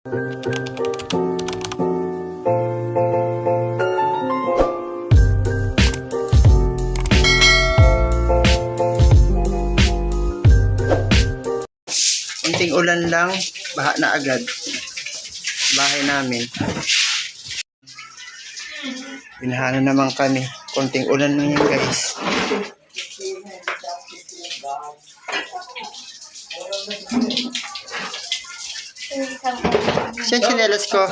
Kunting ulan lang, baha na agad. Bahay namin. Binaha na naman kami. Kunting ulan lang yan, guys. Siya chinelas ko.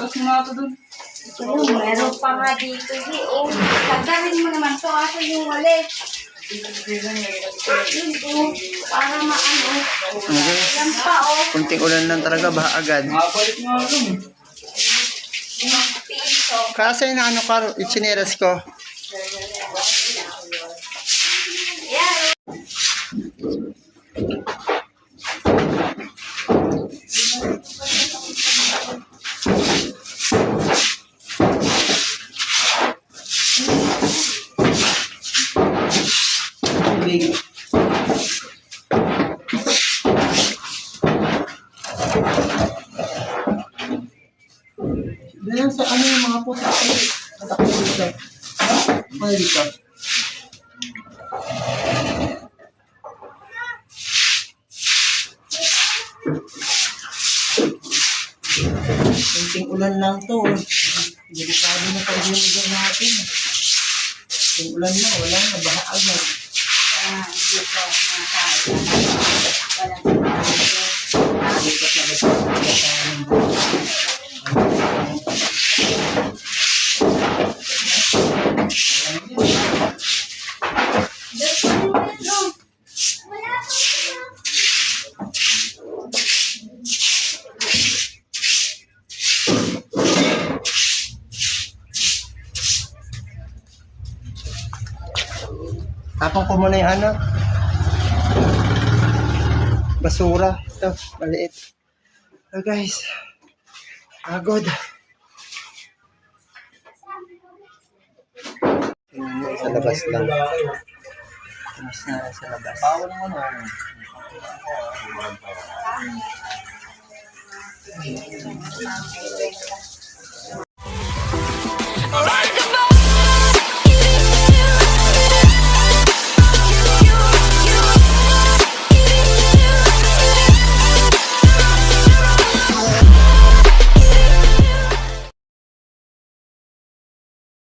Meron pa nga dito. Tanggalin mo naman to. Aso yung walit. Para maano. Yan pa oh. Kunting ulan lang talaga, baha agad. Kasi na ano ka, chinelas ko. Yan. Diyan sa ano yung mga puta ay natakbo dito. Ano dito? Kunting ulan lang to. Delikado na tayo yung lugar natin. Kunting ulan lang, wala na, baha agad. Tapong ko muna yung ano, basura. Ito, maliit. So guys, pagod. Sa labas lang. Sa labas. Bawal naman ako.